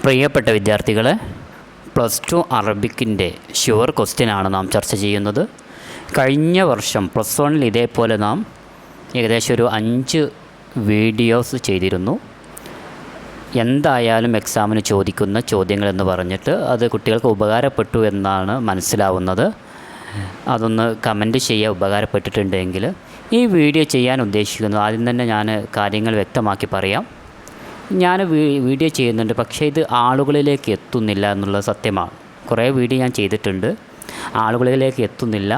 പ്രിയപ്പെട്ട വിദ്യാർത്ഥികളെ, +2 അറബിക്കിൻ്റെ ഷുവർ ക്വസ്റ്റ്യനാണ് നാം ചർച്ച ചെയ്യുന്നത്. കഴിഞ്ഞ വർഷം +1 ഇതേപോലെ നാം ഏകദേശം ഒരു 5 വീഡിയോസ് ചെയ്തിരുന്നു. എന്തായാലും എക്സാമിന് ചോദിക്കുന്ന ചോദ്യങ്ങളെന്ന് പറഞ്ഞിട്ട് അത് കുട്ടികൾക്ക് ഉപകാരപ്പെട്ടു എന്നാണ് മനസ്സിലാവുന്നത്. അതൊന്ന് കമൻറ്റ് ചെയ്യുക ഉപകാരപ്പെട്ടിട്ടുണ്ടെങ്കിൽ. ഈ വീഡിയോ ചെയ്യാൻ ഉദ്ദേശിക്കുന്നത് ആദ്യം തന്നെ ഞാൻ കാര്യങ്ങൾ വ്യക്തമാക്കി പറയാം. ഞാൻ വീഡിയോ ചെയ്യുന്നുണ്ട്, പക്ഷേ ഇത് ആളുകളിലേക്ക് എത്തുന്നില്ല എന്നുള്ളത് സത്യമാണ്. കുറേ വീഡിയോ ഞാൻ ചെയ്തിട്ടുണ്ട്, ആളുകളിലേക്ക് എത്തുന്നില്ല.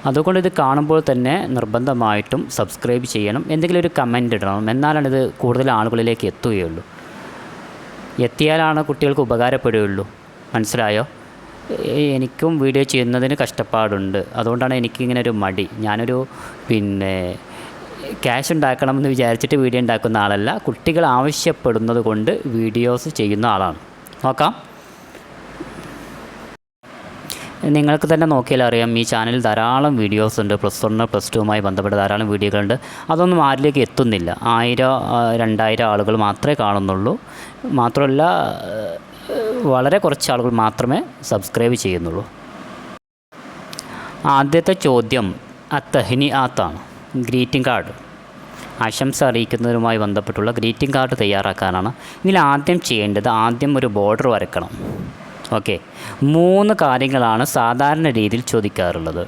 അതുകൊണ്ട് ഇത് കാണുമ്പോൾ തന്നെ നിർബന്ധമായിട്ടും സബ്സ്ക്രൈബ് ചെയ്യണം, എന്തെങ്കിലും ഒരു കമൻ്റ് ഇടണം, എന്നാലാണ് ഇത് കൂടുതൽ ആളുകളിലേക്ക് എത്തുകയുള്ളൂ. എത്തിയാലാണ് കുട്ടികൾക്ക് ഉപകാരപ്പെടുകയുള്ളൂ. മനസ്സിലായോ? എനിക്കും വീഡിയോ ചെയ്യുന്നതിന് കഷ്ടപ്പാടുണ്ട്, അതുകൊണ്ടാണ് എനിക്കിങ്ങനെ ഒരു മടി. ഞാനൊരു ക്യാഷ് ഉണ്ടാക്കണമെന്ന് വിചാരിച്ചിട്ട് വീഡിയോ ഉണ്ടാക്കുന്ന ആളല്ല, കുട്ടികൾ ആവശ്യപ്പെടുന്നത് കൊണ്ട് വീഡിയോസ് ചെയ്യുന്ന ആളാണ്. നോക്കാം. നിങ്ങൾക്ക് തന്നെ നോക്കിയാൽ അറിയാം, ഈ ചാനലിൽ ധാരാളം വീഡിയോസ് ഉണ്ട്. +1 +2മായി ബന്ധപ്പെട്ട ധാരാളം വീഡിയോകളുണ്ട്. അതൊന്നും ആരിലേക്ക് എത്തുന്നില്ല. 1000 2000 ആളുകൾ മാത്രമേ കാണുന്നുള്ളൂ. മാത്രമല്ല, വളരെ കുറച്ച് ആളുകൾ മാത്രമേ സബ്സ്ക്രൈബ് ചെയ്യുന്നുള്ളൂ. ആദ്യത്തെ ചോദ്യം അത്തഹ്നിആത്താണ്. ഗ്രീറ്റിംഗ് കാർഡ്, ആശംസ അറിയിക്കുന്നതുമായി ബന്ധപ്പെട്ടുള്ള ഗ്രീറ്റിംഗ് കാർഡ് തയ്യാറാക്കാനാണ്. ഇതിൽ ആദ്യം ചെയ്യേണ്ടത് ഒരു ബോർഡർ വരക്കണം. ഓക്കെ, 3 കാര്യങ്ങളാണ് സാധാരണ രീതിയിൽ ചോദിക്കാറുള്ളത്.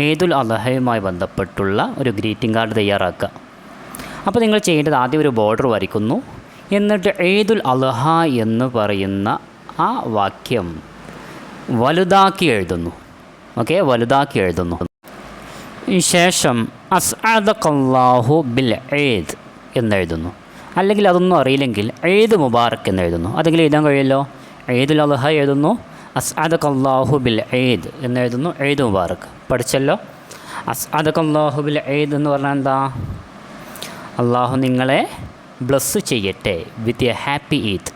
ഈദുൽ അദ്ഹയുമായി ബന്ധപ്പെട്ടുള്ള ഒരു ഗ്രീറ്റിംഗ് കാർഡ് തയ്യാറാക്കുക. അപ്പോൾ നിങ്ങൾ ചെയ്യേണ്ടത് ആദ്യം ഒരു ബോർഡർ വരയ്ക്കുന്നു. എന്നിട്ട് ഈദുൽ അദ്ഹ എന്ന് പറയുന്ന ആ വാക്യം വലുതാക്കി എഴുതുന്നു. ഓക്കെ, വലുതാക്കി എഴുതുന്നു. ശേഷം അസ്അദകല്ലാഹു ബിൽ ഈദ് എന്നെഴുതുന്നു. അല്ലെങ്കിൽ അതൊന്നും അറിയില്ലെങ്കിൽ ഈദ് മുബാറക് എന്നെഴുതുന്നു. അതെങ്കിലും എഴുതാൻ കഴിയുമല്ലോ. ഈദുൽ അദ്ഹ എഴുതുന്നു, അസ്അദകല്ലാഹു ബിൽ ഈദ് എന്നെഴുതുന്നു, ഈദ് മുബാറക്. പഠിച്ചല്ലോ. അസ്അദകല്ലാഹു ബിൽ ഈദ് എന്ന് പറഞ്ഞാൽ എന്താ? അള്ളാഹു നിങ്ങളെ ബ്ലസ് ചെയ്യട്ടെ വിത്ത് എ ഹാപ്പി ഈദ്.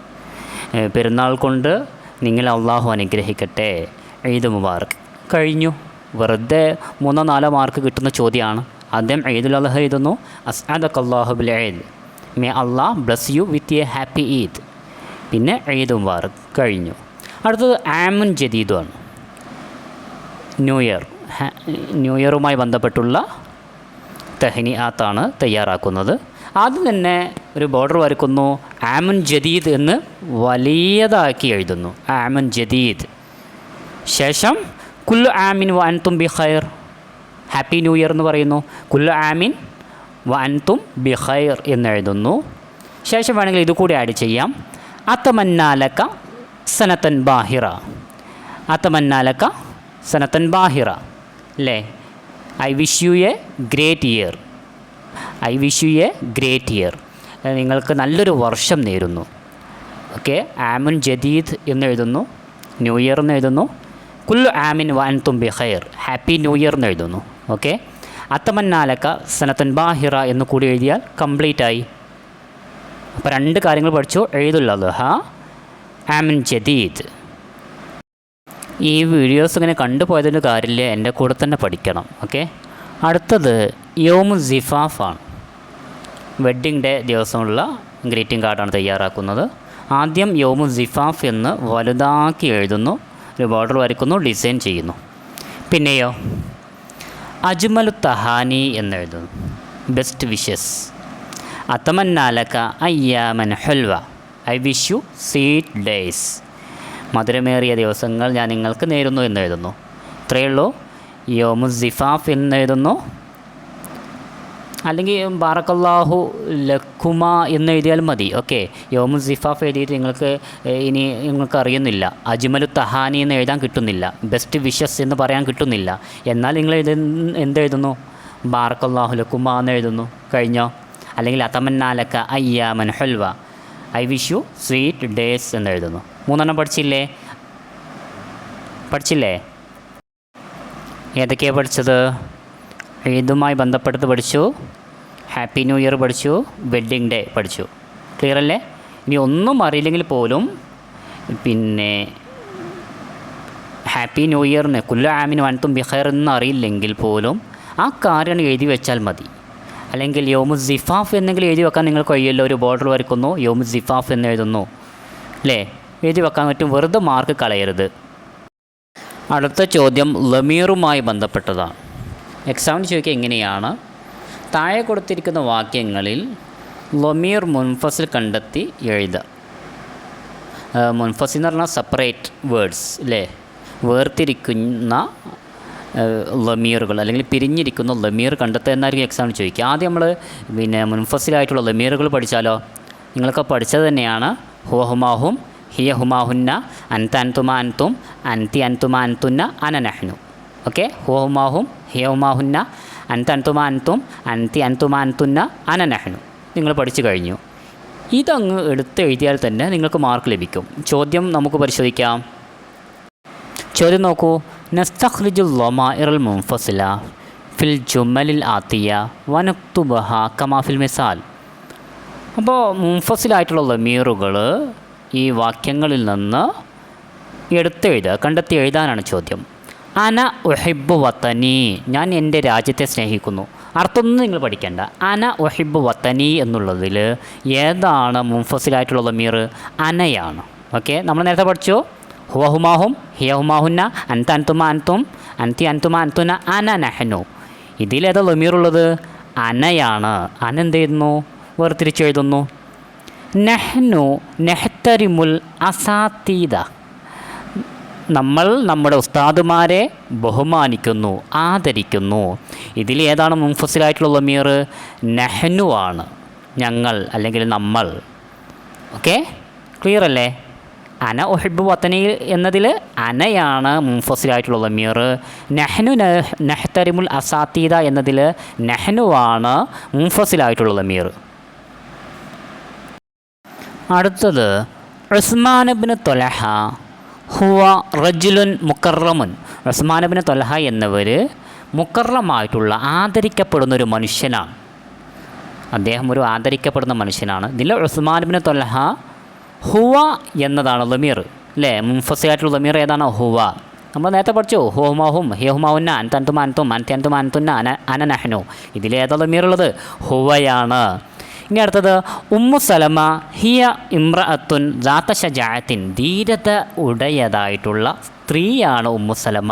പെരുന്നാൾ കൊണ്ട് നിങ്ങളെ അള്ളാഹു അനുഗ്രഹിക്കട്ടെ, ഈദ് മുബാറക്. കഴിഞ്ഞു. വെറുതെ 3-4 മാർക്ക് കിട്ടുന്ന ചോദ്യമാണ്. ആദ്യം ഈദുൽ അദ്ഹ എഴുതുന്നു, അസ്അദകല്ലാഹു ബിൽ ഈദ്, may Allah bless you with a happy Eid, പിന്നെ ഈദ് മുബാറക്. കഴിഞ്ഞു. അടുത്തത് ആമുൻ ജദീദുമാണ്. ന്യൂ ഇയറുമായി ബന്ധപ്പെട്ടുള്ള തഹ്നിആത്താണ് തയ്യാറാക്കുന്നത്. ആദ്യം തന്നെ ഒരു ബോർഡർ വരയ്ക്കുന്നു. ആമുൻ ജദീദ് എന്ന് വലിയതാക്കി എഴുതുന്നു, ആമുൻ ജദീദ്. ശേഷം കുല്ലു ആമിൻ വ അൻതും ബി ഖൈർ, ഹാപ്പി ന്യൂ ഇയർ എന്ന് പറയുന്നു. കുല്ലു ആമിൻ വ അൻതും ബി ഖൈർ എന്നെഴുതുന്നു. ശേഷം വേണമെങ്കിൽ ഇതുകൂടി ആഡ് ചെയ്യാം. അതമന്നാലക സനതൻ ബാഹിറ, അതമന്നാലക സനതൻ ബാഹിറ അല്ലേ? I wish you a great year, I wish you a great year, നിങ്ങൾക്ക് നല്ലൊരു വർഷം നേരുന്നു. ഓക്കെ, ആമുൻ ജദീദ് എന്നെഴുതുന്നു, ന്യൂ ഇയർ എന്നെഴുതുന്നു. കുല്ലു ആമിൻ വ അൻതും ബി ഖൈർ, ഹാപ്പി ന്യൂ ഇയർ എന്നെഴുതുന്നു. ഓക്കെ, അതമന്നാലക സനതൻ ബാഹിറ എന്ന് കൂടി എഴുതിയാൽ കംപ്ലീറ്റ് ആയി. അപ്പോൾ 2 കാര്യങ്ങൾ പഠിച്ചു. ഈദുൽ അദ്ഹ, ആമുൻ ജദീദ്. ഈ വീഡിയോസ് ഇങ്ങനെ കണ്ടുപോയതിൻ്റെ കാര്യമില്ല, എൻ്റെ കൂടെ തന്നെ പഠിക്കണം. ഓക്കെ, അടുത്തത് യൗമു സിഫാഫാണ്. വെഡ്ഡിങ് ഡേ ദിവസമുള്ള ഗ്രീറ്റിംഗ് കാർഡാണ് തയ്യാറാക്കുന്നത്. ആദ്യം യൗമു സിഫാഫ് എന്ന് വലുതാക്കി എഴുതുന്നു, ഒരു ബോർഡർ വരയ്ക്കുന്നു, ഡിസൈൻ ചെയ്യുന്നു. പിന്നെയോ അജ്മലു തഹാനി എന്നെഴുതുന്നു, ബെസ്റ്റ് വിഷസ്. അതമന്നാലക അയ്യാമൻ ഹൽവ, I wish you sweet days, മധുരമേറിയ ദിവസങ്ങൾ ഞാൻ നിങ്ങൾക്ക് നേരുന്നു എന്നെഴുതുന്നു. ഇത്രയേ ഉള്ളൂ. യൗമു സിഫാഫ് എന്നെഴുതുന്നു. അല്ലെങ്കിൽ ബാറക്കല്ലാഹു ലക്കുമ എന്നെഴുതിയാൽ മതി. ഓക്കെ, യൗമു സിഫാഫ് എഴുതിയിട്ട് നിങ്ങൾക്ക് അറിയുന്നില്ല, അജ്മലു തഹാനി എന്ന് എഴുതാൻ കിട്ടുന്നില്ല, ബെസ്റ്റ് വിഷസ് എന്ന് പറയാൻ കിട്ടുന്നില്ല. എന്നാൽ നിങ്ങൾ എന്തെഴുതുന്നു? ബാറക്കല്ലാഹു ലക്കുമ എന്ന് എഴുതുന്നു. കഴിഞ്ഞോ? അല്ലെങ്കിൽ അതമന്നാലക അയ്യാമൻ ഹൽവ, I wish you sweet days എന്നെഴുതുന്നു. 3 പഠിച്ചില്ലേ? ഏതൊക്കെയാണ് പഠിച്ചത്? ഈദുമായി ബന്ധപ്പെട്ടത് പഠിച്ചു, ഹാപ്പി ന്യൂ ഇയർ പഠിച്ചു, വെഡ്ഡിങ് ഡേ പഠിച്ചു. ക്ലിയർ അല്ലേ? ഇനി ഒന്നും അറിയില്ലെങ്കിൽ പോലും ഹാപ്പി ന്യൂ ഇയറിന് കുല്ലു ആമിൻ വ അൻതും ബി ഖൈർ എന്ന് അറിയില്ലെങ്കിൽ പോലും ആ കാര്യം എഴുതി വെച്ചാൽ മതി. അല്ലെങ്കിൽ യോമു സിഫാഫ് എന്നെങ്കിലും എഴുതി വെക്കാൻ നിങ്ങൾക്ക് കഴിയുമല്ലോ. ഒരു ബോർഡർ വരയ്ക്കുന്നു, യോമു സിഫാഫ് എന്ന് എഴുതുന്നു അല്ലേ, എഴുതി വെക്കാൻ പറ്റും. വെറുതെ മാർക്ക് കളയരുത്. അടുത്ത ചോദ്യം ലമീറുമായി ബന്ധപ്പെട്ടതാണ്. എക്സാമിന് ചോദിക്കുക എങ്ങനെയാണ്, താഴെ കൊടുത്തിരിക്കുന്ന വാക്യങ്ങളിൽ ലമീർ മുൻഫസിൽ കണ്ടെത്തി എഴുതുക. മുൻഫസിൽ എന്ന് പറഞ്ഞാൽ സെപ്പറേറ്റ് വേർഡ്സ് അല്ലേ, വേർതിരിക്കുന്ന ലമീറുകൾ അല്ലെങ്കിൽ പിരിഞ്ഞിരിക്കുന്ന ലമീർ കണ്ടെത്തുക എന്നായിരിക്കും എക്സാമിന് ചോദിക്കുക. ആദ്യം നമ്മൾ മുൻഫസിലായിട്ടുള്ള ലമീറുകൾ പഠിച്ചാലോ. നിങ്ങളൊക്കെ പഠിച്ചത് തന്നെയാണ്. ഹുവ ഹുമാഹും, ഹിയ ഹുമാഹുന്ന, അൻത അൻതുമ അൻതും, അൻതി അൻതുമ അൻതുന്ന, അന നഹ്നു. ഓക്കെ, ഹുവ ഹുമാഹും, ഹിയ ഹുമാഹുന്ന, അൻത അൻതുമ അൻതും, അൻതി അൻതുമ അൻതുന്ന, അന നഹ്നു. നിങ്ങൾ പഠിച്ചു കഴിഞ്ഞു. ഇതങ്ങ് എടുത്ത് എഴുതിയാൽ തന്നെ നിങ്ങൾക്ക് മാർക്ക് ലഭിക്കും. ചോദ്യം നമുക്ക് പരിശോധിക്കാം. ചോദ്യം നോക്കൂ. നസ്തഖ്രിജുൽ ലമാഇറൽ മുൻഫസില ഫിൽ ജുമലിൽ ആത്തിയ വനക്തുബഹ കമാ ഫിൽ മിസാൽ. അപ്പോൾ മുൻഫസിലായിട്ടുള്ള ലമീറുകൾ ഈ വാക്യങ്ങളിൽ നിന്ന് എടുത്തെഴുതുക, കണ്ടെത്തി എഴുതാനാണ് ചോദ്യം. അന ഉഹിബ്ബു വത്തനി, ഞാൻ എൻ്റെ രാജ്യത്തെ സ്നേഹിക്കുന്നു. അർത്ഥമൊന്നും നിങ്ങൾ പഠിക്കേണ്ട. അന ഉഹിബ്ബു വത്തനി എന്നുള്ളതിൽ ഏതാണ് മുൻഫസിലായിട്ടുള്ള ലമീർ? അനയാണ്. ഓക്കെ, നമ്മൾ നേരത്തെ പഠിച്ചു. ഹുവ ഹുമാഹും, ഹിയ ഹുമാഹുന്ന, അൻത അൻതുമ അൻതും, അൻതി അൻതുമ അൻതുന, അന നഹ്നു. ഇതിലേതാ ലമീറുള്ളത്? അനയാണ്. അന എന്ത് ചെയ്യുന്നു? വേർതിരിച്ചെഴുതുന്നു. നഹ്നു നെഹ്തരിമുൽ അസാതീദ, നമ്മൾ നമ്മുടെ ഉസ്താദുമാരെ ബഹുമാനിക്കുന്നു, ആദരിക്കുന്നു. ഇതിൽ ഏതാണ് മുൻഫസിലായിട്ടുള്ള ലമീർ? നഹ്നു ആണ്, ഞങ്ങൾ അല്ലെങ്കിൽ നമ്മൾ. ഓക്കെ, ക്ലിയർ അല്ലേ? അന ഉഹിബ്ബു വത്തനി എന്നതിൽ അനയാണ് മുൻഫസിലായിട്ടുള്ള ലമീർ. നഹ്നു നെഹ്തരിമുൽ അസാതീദ എന്നതിൽ നഹ്നുവാണ് മുൻഫസിലായിട്ടുള്ള ലമീർ. അടുത്തത് ഉസ്മാൻ ഇബ്നു ത്വൽഹ ഹുവ റജുലുൻ മുക്കറമുൻ. ഉസ്മാൻ ഇബ്നു ത്വൽഹ എന്നവർ മുക്കറമായിട്ടുള്ള ആദരിക്കപ്പെടുന്ന ഒരു മനുഷ്യനാണ്. അദ്ദേഹം ഒരു ആദരിക്കപ്പെടുന്ന മനുഷ്യനാണ്. ഇതിൽ ഉസ്മാൻ ഇബ്നു ത്വൽഹ ഹുവ എന്നതാണ് ലമീർ അല്ലേ. മുൻഫസിലായിട്ടുള്ള ലമീർ ഏതാണ്? ഹുവ. നമ്മൾ നേരത്തെ പഠിച്ചു. ഹുമാഹും, ഹിയഹുമാവുന്ന, അൻത അൻതുമ അൻതും, അൻതി അൻതുമ അൻതുന്ന, അന നഹ്നു. ഇതിലേതാ ലമീർ ഉള്ളത്? ഹുവയാണ്. ഇനി അടുത്തത് ഉമ്മു സലമ ഹിയ ഇമ്രഅത്തുൻ ദാത ശജാഅത്തിൻ, ധീരത ഉടയതായിട്ടുള്ള സ്ത്രീയാണ് ഉമ്മു സലമ.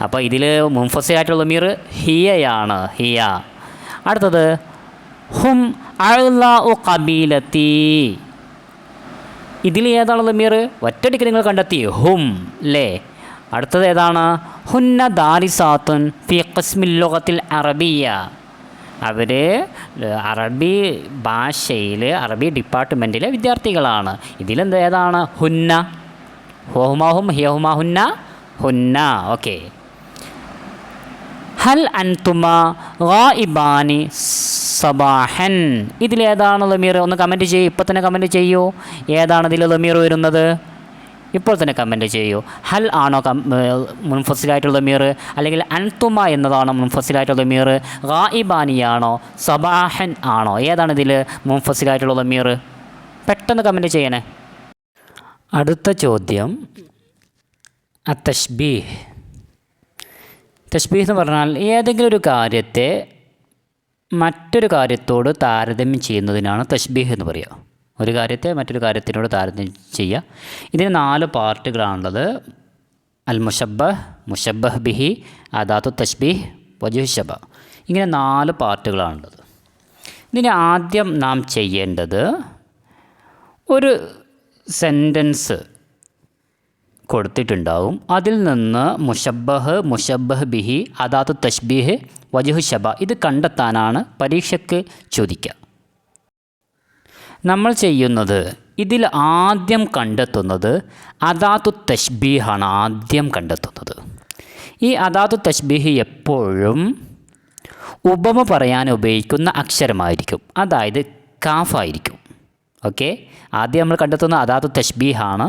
അപ്പോൾ ഇതിൽ മുൻഫസിലായിട്ടുള്ള ലമീർ ഹിയയാണ്, ഹിയ. അടുത്തത് ഹും അഅ്ലാഉ ഖബീലത്തി, ഇതിൽ ഏതാണ് ലമീർ? ഒറ്റടിക്ക് നിങ്ങൾ കണ്ടെത്തി, ഹും അല്ലേ. അടുത്തത് ഏതാണ്? ഹുന്ന ദാരിസാത്തുൻ ഫി ഖിസ്മിൽ ലുഗത്തിൽ അറബിയ, അവർ അറബി ഭാഷയിൽ അറബി ഡിപ്പാർട്ട്മെൻറ്റിലെ വിദ്യാർത്ഥികളാണ്. ഇതിലെന്ത് ഏതാണ്? ഹുന്ന. ഹുമാഹും ഹിയഹുമാഹുന്ന, ഹുന്ന. ഓക്കെ. ഹൽ അൻതുമ ഗായിബാനി സബാഹൻ, ഇതിലേതാണ് ലമീർ? ഒന്ന് കമൻറ്റ് ചെയ്യൂ. ഇപ്പോൾ തന്നെ കമൻറ്റ് ചെയ്യൂ. ഏതാണ് ഇതിൽ ലമീർ വരുന്നത്? ഇപ്പോൾ തന്നെ കമൻറ്റ് ചെയ്യൂ. ഹൽ ആണോ മുൻഫസിലായിട്ടുള്ള ലമീർ, അല്ലെങ്കിൽ അൻതുമ എന്നതാണോ മുൻഫസിലായിട്ടുള്ള ലമീർ? ഗായിബാനിയാണോ സബാഹൻ ആണോ? ഏതാണ് ഇതിൽ മുൻഫസിലായിട്ടുള്ള ലമീർ? പെട്ടെന്ന് കമൻറ്റ് ചെയ്യണേ. അടുത്ത ചോദ്യം അത്തശ്ബീഹ്. തശ്ബീഹ് എന്ന് പറഞ്ഞാൽ ഏതെങ്കിലും ഒരു കാര്യത്തെ മറ്റൊരു കാര്യത്തോട് താരതമ്യം ചെയ്യുന്നതിനാണ് തശ്ബീഹ് എന്ന് പറയുക. ഒരു കാര്യത്തെ മറ്റൊരു കാര്യത്തിനോട് താരതമ്യം ചെയ്യുക. ഇതിന് 4 പാർട്ടുകളാണുള്ളത്. അൽ മുഷബ്ബഹ്, മുഷബ്ബഹ് ബിഹി, അദാത്തു തശ്ബീഹ്, വജ്ഹു ശബഹ്. ഇങ്ങനെ 4 പാർട്ടുകളാണുള്ളത്. ഇതിന് ആദ്യം നാം ചെയ്യേണ്ടത് ഒരു സെൻറ്റൻസ് കൊടുത്തിട്ടുണ്ടാവും. അതിൽ നിന്ന് മുഷബ്ബഹ്, മുഷബ്ബഹ് ബിഹി, അദാത്തു തശ്ബീഹ്, വജ്ഹു ശബഹ് ഇത് കണ്ടെത്താനാണ് പരീക്ഷയ്ക്ക് ചോദിക്കുക. നമ്മൾ ചെയ്യുന്നത് ഇതിൽ ആദ്യം കണ്ടെത്തുന്നത് അദാത്തു തശ്ബീഹാണ്. ആദ്യം കണ്ടെത്തുന്നത് ഈ അദാത്തു തശ്ബീഹ് എപ്പോഴും ഉപമ പറയാൻ ഉപയോഗിക്കുന്ന അക്ഷരമായിരിക്കും, അതായത് കാഫായിരിക്കും. ഓക്കെ, ആദ്യം നമ്മൾ കണ്ടെത്തുന്ന അദാത്തു തശ്ബീഹാണ്.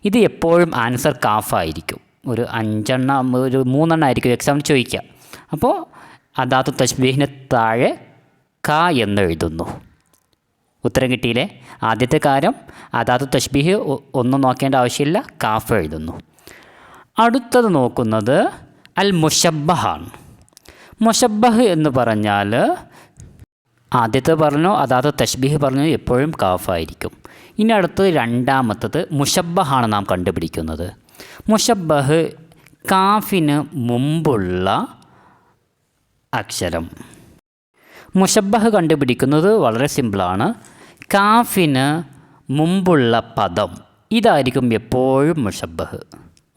ഇത് എപ്പോഴും ആൻസർ കാഫായിരിക്കും. ഒരു 5 എണ്ണം, ഒരു 3 എണ്ണം ആയിരിക്കും എക്സാമിന് ചോദിക്കുക. അപ്പോൾ അദാത്തു തശ്ബീഹിന് താഴെ ക എന്ന് എഴുതുന്നു. ഉത്തരം കിട്ടിയില്ലേ? ആദ്യത്തെ കാര്യം അദാത്തു തശ്ബീഹ് ഒന്നും നോക്കേണ്ട ആവശ്യമില്ല, കാഫ് എഴുതുന്നു. അടുത്തത് നോക്കുന്നത് അൽ മുഷബ്ബഹാണ്. മുഷബ്ബഹ് എന്ന് പറഞ്ഞാൽ ആദ്യത്തെ പറഞ്ഞു അതാത് തഷ്ബീഹ് പറഞ്ഞു എപ്പോഴും കാഫായിരിക്കും. ഇനി അടുത്തത് രണ്ടാമത്തത് മുഷബ്ബഹാണ് നാം കണ്ടുപിടിക്കുന്നത്. മുഷബ്ബഹ് കാഫിന് മുമ്പുള്ള അക്ഷരം. മുഷബ്ബഹ് കണ്ടുപിടിക്കുന്നത് വളരെ സിമ്പിളാണ്. കാഫിന് മുമ്പുള്ള പദം ഇതായിരിക്കും എപ്പോഴും മുഷബ്ബഹ്.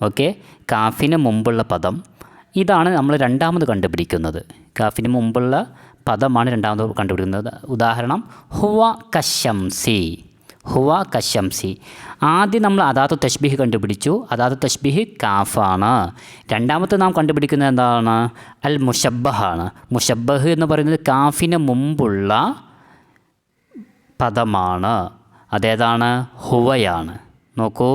ഓക്കെ, കാഫിന് മുമ്പുള്ള പദം ഇതാണ് നമ്മൾ രണ്ടാമത് കണ്ടുപിടിക്കുന്നത്. കാഫിന് മുമ്പുള്ള പദമാണ് രണ്ടാമത് കണ്ടുപിടിക്കുന്നത്. ഉദാഹരണം ഹുവ കശംസി. ഹുവ കശംസി. ആദ്യം നമ്മൾ അദാത്തു തഷ്ബീഹ് കണ്ടുപിടിച്ചു. അദാത്തു തഷ്ബീഹ് കാഫാണ്. രണ്ടാമത്തെ നാം കണ്ടുപിടിക്കുന്നത് എന്താണ്? അൽ മുഷബ്ബഹാണ്. മുഷബ്ബഹ് എന്ന് പറയുന്നത് കാഫിന് മുമ്പുള്ള പദമാണ്. അതേതാണ്? ഹുവയാണ്. നോക്കൂ,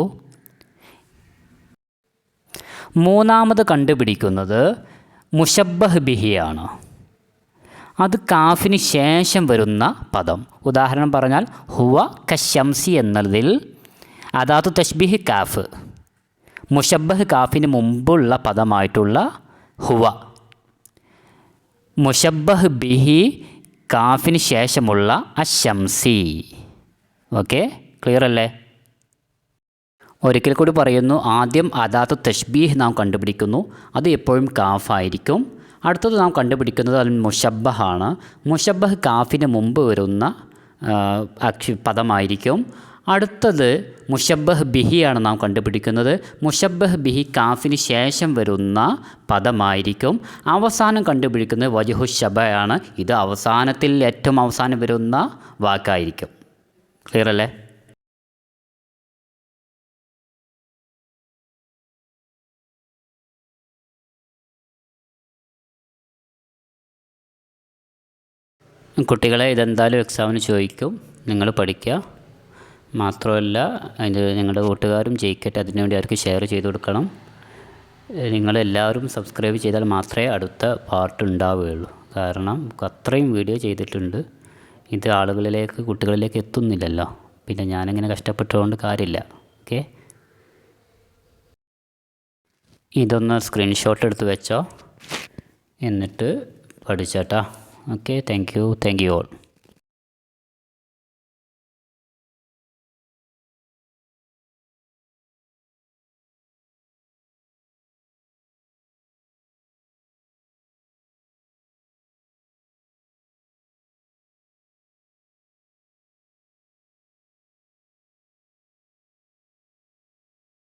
മൂന്നാമത് കണ്ടുപിടിക്കുന്നത് മുഷബ്ബഹ് ബിഹിയാണ്. അത് കാഫിന് ശേഷം വരുന്ന പദം. ഉദാഹരണം പറഞ്ഞാൽ ഹുവ കശംസി എന്നതിൽ അദാത്തു തഷ്ബീഹ് കാഫ്, മുഷബ്ബഹ് കാഫിന് മുമ്പുള്ള പദമായിട്ടുള്ള ഹുവ, മുഷബ്ബഹ് ബിഹി കാഫിന് ശേഷമുള്ള അശംസി. ഓക്കെ, ക്ലിയർ അല്ലേ? ഒരിക്കൽ കൂടി പറയുന്നു. ആദ്യം അദാത്തു തഷ്ബീഹ് നാം കണ്ടുപിടിക്കുന്നു. അത് എപ്പോഴും കാഫായിരിക്കും. അടുത്തത് നാം കണ്ടുപിടിക്കുന്നത് അൽ മുഷബ്ബഹാണ്. മുഷബ്ബഹ് കാഫിന് മുമ്പ് വരുന്ന പദമായിരിക്കും. അടുത്തത് മുഷബ്ബഹ് ബിഹിയാണ് നാം കണ്ടുപിടിക്കുന്നത്. മുഷബ്ബഹ് ബിഹി കാഫിന് ശേഷം വരുന്ന പദമായിരിക്കും. അവസാനം കണ്ടുപിടിക്കുന്നത് വജ്ഹു ശബയാണ്. ഇത് അവസാനത്തിൽ ഏറ്റവും അവസാനം വരുന്ന വാക്കായിരിക്കും. ക്ലിയർ അല്ലേ? കുട്ടികളെ ഇതെന്തായാലും എക്സാമിന് ചോദിക്കും. നിങ്ങൾ പഠിക്കുക. മാത്രമല്ല ഇത് നിങ്ങളുടെ കൂട്ടുകാരും ജയിക്കട്ടെ. അതിനുവേണ്ടി അവർക്ക് ഷെയർ ചെയ്ത് കൊടുക്കണം. നിങ്ങളെല്ലാവരും സബ്സ്ക്രൈബ് ചെയ്താൽ മാത്രമേ അടുത്ത പാർട്ട് ഉണ്ടാവുകയുള്ളൂ. കാരണം അത്രയും വീഡിയോ ചെയ്തിട്ടുണ്ട്. ഇത് ആളുകളിലേക്ക്, കുട്ടികളിലേക്ക് എത്തുന്നില്ലല്ലോ. പിന്നെ ഞാനിങ്ങനെ കഷ്ടപ്പെട്ടുകൊണ്ട് കാര്യമില്ല. ഓക്കെ, ഇതൊന്ന് സ്ക്രീൻഷോട്ട് എടുത്ത് വെച്ചോ, എന്നിട്ട് പഠിച്ചേട്ടാ. Okay, thank you all.